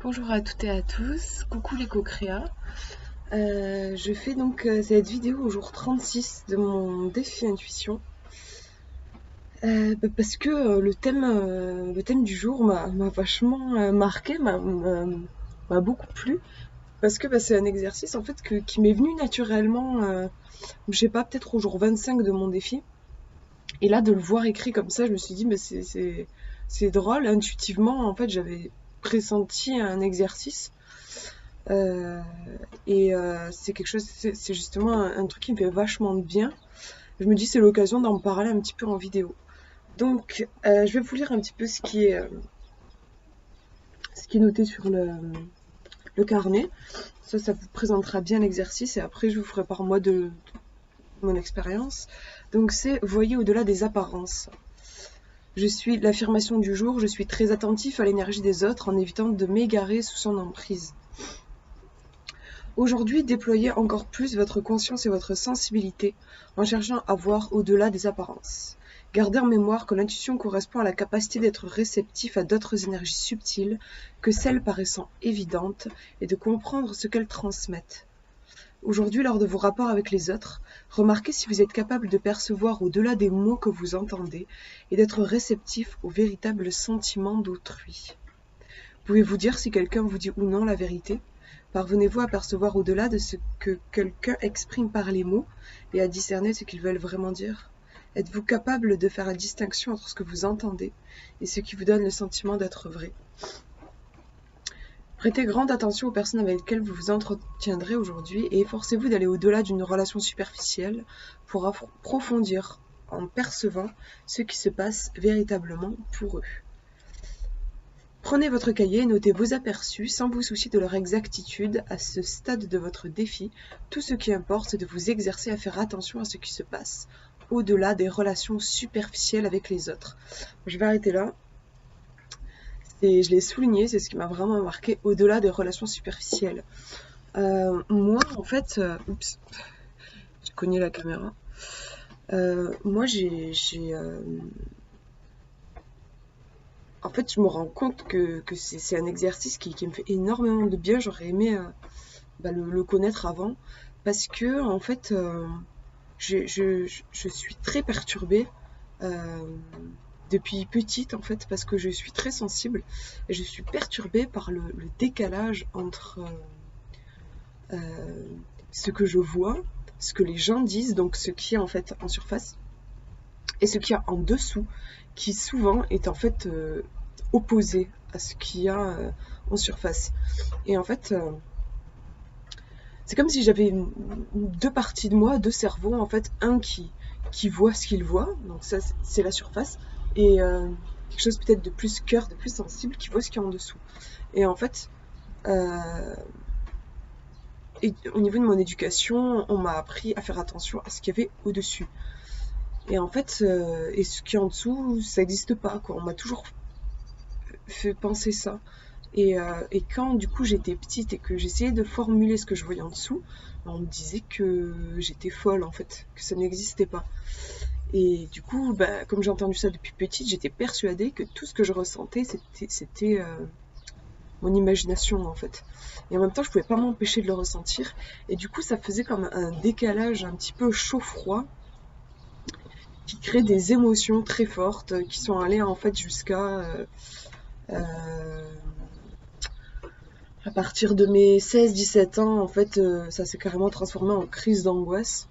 Bonjour à toutes et à tous, coucou les co-créas. Je fais donc cette vidéo au jour 36 de mon défi intuition parce que le thème du jour m'a vachement marqué, m'a beaucoup plu parce que c'est un exercice en fait qui m'est venu naturellement, je sais pas, peut-être au jour 25 de mon défi. Et là de le voir écrit comme ça, je me suis dit mais c'est drôle, intuitivement en fait j'avais pressenti un exercice. Euh, c'est quelque chose, c'est justement un truc qui me fait vachement de bien. Je me dis c'est l'occasion d'en parler un petit peu en vidéo. Donc, je vais vous lire un petit peu ce qui est noté sur le carnet. Ça vous présentera bien l'exercice et après je vous ferai par moi de mon expérience. Donc c'est voyez au-delà des apparences. Je suis l'affirmation du jour, je suis très attentif à l'énergie des autres en évitant de m'égarer sous son emprise. Aujourd'hui, déployez encore plus votre conscience et votre sensibilité en cherchant à voir au-delà des apparences. Gardez en mémoire que l'intuition correspond à la capacité d'être réceptif à d'autres énergies subtiles que celles paraissant évidentes et de comprendre ce qu'elles transmettent. Aujourd'hui, lors de vos rapports avec les autres, remarquez si vous êtes capable de percevoir au-delà des mots que vous entendez et d'être réceptif aux véritables sentiments d'autrui. Pouvez-vous dire si quelqu'un vous dit ou non la vérité? Parvenez-vous à percevoir au-delà de ce que quelqu'un exprime par les mots et à discerner ce qu'ils veulent vraiment dire? Êtes-vous capable de faire la distinction entre ce que vous entendez et ce qui vous donne le sentiment d'être vrai? Prêtez grande attention aux personnes avec lesquelles vous vous entretiendrez aujourd'hui et efforcez-vous d'aller au-delà d'une relation superficielle pour approfondir en percevant ce qui se passe véritablement pour eux. Prenez votre cahier et notez vos aperçus sans vous soucier de leur exactitude à ce stade de votre défi. Tout ce qui importe, c'est de vous exercer à faire attention à ce qui se passe au-delà des relations superficielles avec les autres. Je vais arrêter là. Et je l'ai souligné, c'est ce qui m'a vraiment marqué, au-delà des relations superficielles. Moi, en fait, oups, j'ai cogné la caméra. Moi, en fait, je me rends compte que c'est un exercice qui me fait énormément de bien. J'aurais aimé le connaître avant parce que, en fait, je suis très perturbée euh, depuis petite, en fait, parce que je suis très sensible et je suis perturbée par le décalage entre euh, ce que je vois, ce que les gens disent, donc ce qui est en fait en surface, et ce qu'il y a en dessous, qui souvent est en fait opposé à ce qu'il y a en surface. Et en fait, c'est comme si j'avais deux parties de moi, deux cerveaux, en fait, un qui voit ce qu'il voit, donc ça c'est la surface, et quelque chose peut-être de plus cœur, de plus sensible, qui voit ce qu'il y a en dessous. Et en fait, euh, et au niveau de mon éducation, on m'a appris à faire attention à ce qu'il y avait au-dessus. Et en fait, et ce qui est en dessous, ça n'existe pas, quoi. On m'a toujours fait penser ça. Et quand du coup j'étais petite et que j'essayais de formuler ce que je voyais en dessous, on me disait que j'étais folle en fait, que ça n'existait pas. Et du coup, comme j'ai entendu ça depuis petite, j'étais persuadée que tout ce que je ressentais, c'était mon imagination en fait. Et en même temps, je pouvais pas m'empêcher de le ressentir. Et du coup, ça faisait comme un décalage un petit peu chaud-froid qui crée des émotions très fortes qui sont allées en fait jusqu'à euh, à partir de mes 16-17 ans, en fait, ça s'est carrément transformé en crise d'angoisse.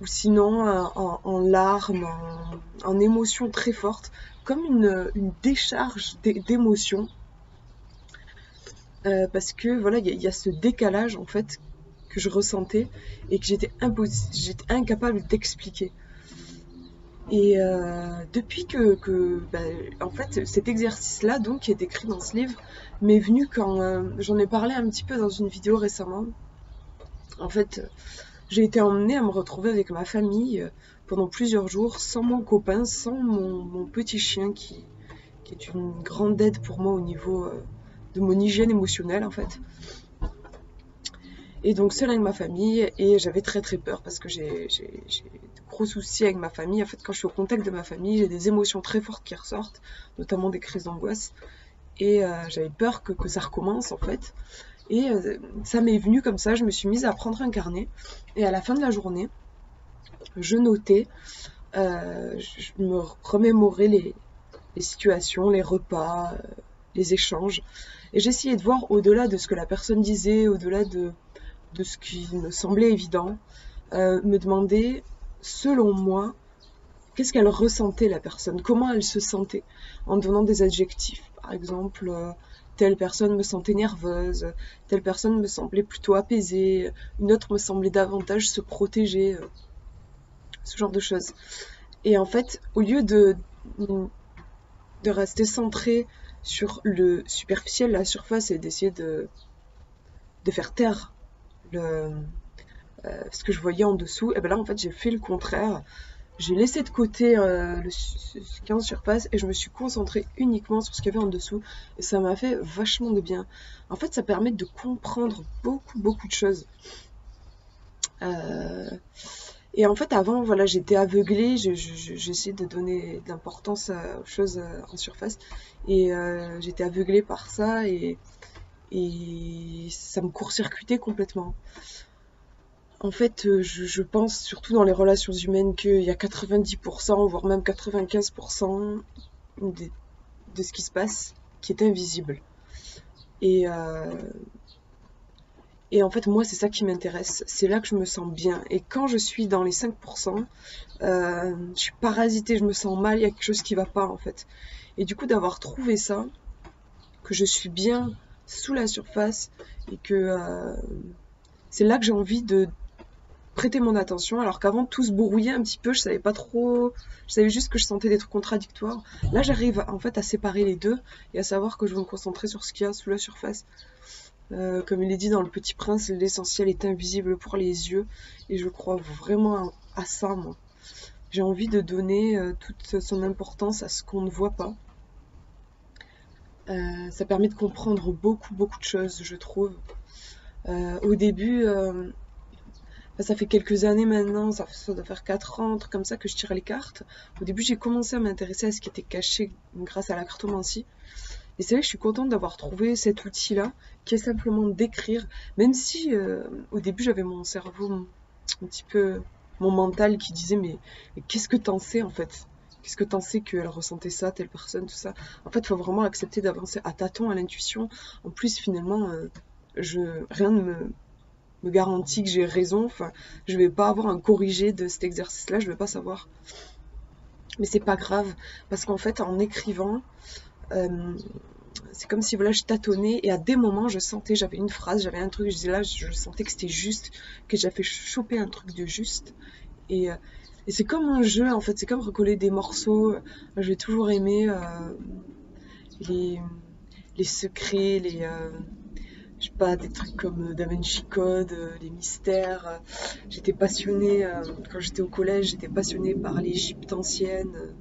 Ou sinon en larmes, en émotions très fortes, comme une décharge d'émotions. Parce que voilà, il y a ce décalage en fait que je ressentais et que j'étais incapable d'expliquer. Et depuis en fait, cet exercice-là, donc, qui est écrit dans ce livre, m'est venu quand j'en ai parlé un petit peu dans une vidéo récemment. En fait, j'ai été emmenée à me retrouver avec ma famille pendant plusieurs jours, sans mon copain, sans mon petit chien qui est une grande aide pour moi au niveau de mon hygiène émotionnelle, en fait. Et donc seule avec ma famille, et j'avais très très peur parce que j'ai de gros soucis avec ma famille. En fait, quand je suis au contact de ma famille, j'ai des émotions très fortes qui ressortent, notamment des crises d'angoisse. et j'avais peur que ça recommence en fait. Et ça m'est venu comme ça, je me suis mise à prendre un carnet et à la fin de la journée, je notais, je me remémorais les situations, les repas, les échanges. Et j'essayais de voir au-delà de ce que la personne disait, au-delà de ce qui me semblait évident, me demander, selon moi, qu'est-ce qu'elle ressentait la personne, comment elle se sentait, en donnant des adjectifs. Par exemple, telle personne me sentait nerveuse, telle personne me semblait plutôt apaisée, une autre me semblait davantage se protéger, ce genre de choses. Et en fait, au lieu de rester centré sur le superficiel, la surface, et d'essayer de faire taire le, ce que je voyais en dessous, et ben là en fait j'ai fait le contraire. J'ai laissé de côté ce qui est en surface et je me suis concentrée uniquement sur ce qu'il y avait en dessous et ça m'a fait vachement de bien. En fait, ça permet de comprendre beaucoup de choses. Euh, et en fait, avant, voilà, j'étais aveuglée, j'essayais de donner de l'importance aux choses en surface et j'étais aveuglée par ça et ça me court-circuitait complètement. En fait, je pense surtout dans les relations humaines qu'il y a 90%, voire même 95% de ce qui se passe qui est invisible. Et, euh, et en fait, moi, c'est ça qui m'intéresse. C'est là que je me sens bien. Et quand je suis dans les 5%, je suis parasitée, je me sens mal, il y a quelque chose qui va pas, en fait. Et du coup, d'avoir trouvé ça, que je suis bien sous la surface, et que c'est là que j'ai envie de prêter mon attention, alors qu'avant tout se brouillait un petit peu, je savais pas trop, je savais juste que je sentais des trucs contradictoires. Là, j'arrive en fait à séparer les deux et à savoir que je veux me concentrer sur ce qu'il y a sous la surface. Comme il est dit dans Le Petit Prince, l'essentiel est invisible pour les yeux et je crois vraiment à ça, moi. J'ai envie de donner toute son importance à ce qu'on ne voit pas. Ça permet de comprendre beaucoup de choses, je trouve. Au début, ça fait quelques années maintenant, ça doit faire 4 ans, un truc comme ça, que je tire les cartes. Au début, j'ai commencé à m'intéresser à ce qui était caché grâce à la cartomancie. Et c'est vrai que je suis contente d'avoir trouvé cet outil-là, qui est simplement d'écrire, même si au début j'avais mon cerveau un petit peu, mon mental qui disait mais qu'est-ce que t'en sais en fait? Qu'est-ce que t'en sais qu'elle ressentait ça, telle personne, tout ça? En fait, il faut vraiment accepter d'avancer à tâtons, à l'intuition. En plus, finalement, rien ne me garantit que j'ai raison. Enfin, je vais pas avoir un corrigé de cet exercice-là, je vais pas savoir. Mais c'est pas grave, parce qu'en fait, en écrivant, euh, c'est comme si voilà, je tâtonnais et à des moments, je sentais, j'avais une phrase, j'avais un truc, je disais là, je sentais que c'était juste, que j'avais chopé un truc de juste. Et, euh, et c'est comme un jeu, en fait, c'est comme recoller des morceaux. J'ai toujours aimé les, les secrets, je sais pas, des trucs comme Da Vinci Code, les mystères. J'étais passionnée, quand j'étais au collège, j'étais passionnée par l'Égypte ancienne.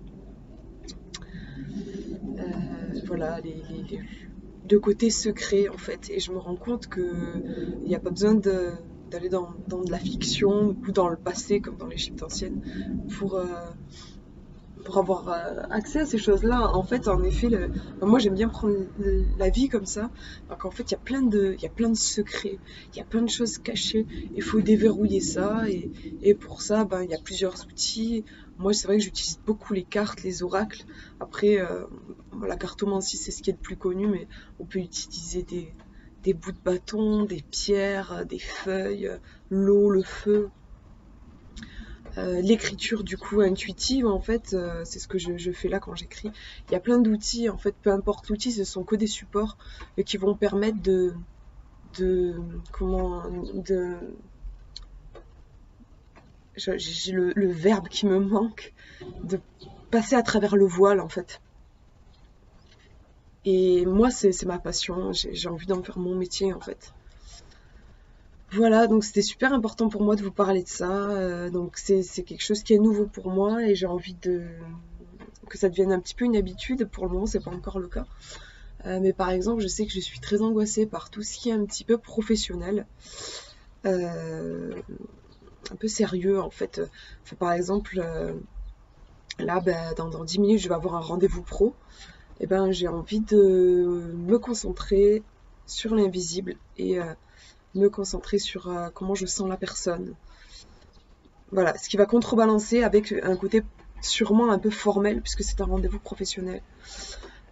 Voilà, les deux côtés secrets en fait. Et je me rends compte qu'il n'y a pas besoin d'aller dans de la fiction ou dans le passé comme dans l'Égypte ancienne pour, euh, pour avoir accès à ces choses-là. En fait, en effet, moi j'aime bien prendre la vie comme ça. Donc en fait, il y a plein de secrets, il y a plein de choses cachées. Il faut déverrouiller ça et pour ça, ben, il y a plusieurs outils. Moi, c'est vrai que j'utilise beaucoup les cartes, les oracles. Après, la cartomancie, c'est ce qui est le plus connu, mais on peut utiliser des bouts de bâton, des pierres, des feuilles, l'eau, le feu. L'écriture du coup intuitive en fait c'est ce que je fais là quand j'écris. Il y a plein d'outils en fait, peu importe l'outil, ce sont que des supports qui vont permettre de comment de j'ai le verbe qui me manque, de passer à travers le voile en fait. Et moi c'est ma passion, j'ai envie d'en faire mon métier en fait. Voilà, donc c'était super important pour moi de vous parler de ça. Donc c'est quelque chose qui est nouveau pour moi et j'ai envie que ça devienne un petit peu une habitude. Pour le moment, c'est pas encore le cas. Mais par exemple, je sais que je suis très angoissée par tout ce qui est un petit peu professionnel, euh, un peu sérieux en fait. Enfin, par exemple, là, ben, dans 10 minutes, je vais avoir un rendez-vous pro. et ben j'ai envie de me concentrer sur l'invisible et me concentrer sur comment je sens la personne. Voilà, ce qui va contrebalancer avec un côté sûrement un peu formel puisque c'est un rendez-vous professionnel.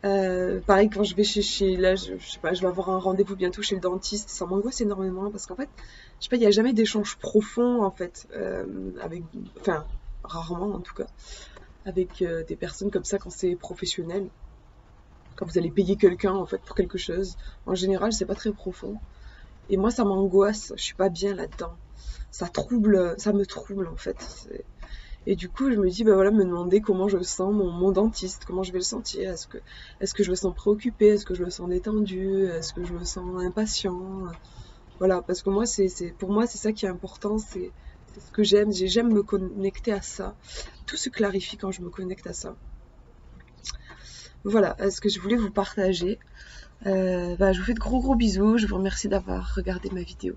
Pareil quand je vais là je sais pas, je vais avoir un rendez-vous bientôt chez le dentiste, ça m'angoisse énormément parce qu'en fait, je sais pas, il n'y a jamais d'échange profond en fait, avec, enfin rarement en tout cas, avec des personnes comme ça quand c'est professionnel. Quand vous allez payer quelqu'un en fait pour quelque chose, en général c'est pas très profond. Et moi ça m'angoisse, je suis pas bien là-dedans. Ça me trouble en fait. Et du coup, je me dis, bah voilà, me demander comment je sens mon dentiste, comment je vais le sentir. Est-ce que je le sens préoccupé? Est-ce que je le sens détendu? Est-ce que je le sens impatient? Voilà, parce que moi, pour moi, c'est ça qui est important, c'est ce que j'aime. J'aime me connecter à ça. Tout se clarifie quand je me connecte à ça. Voilà, ce que je voulais vous partager. Je vous fais de gros bisous. Je vous remercie d'avoir regardé ma vidéo.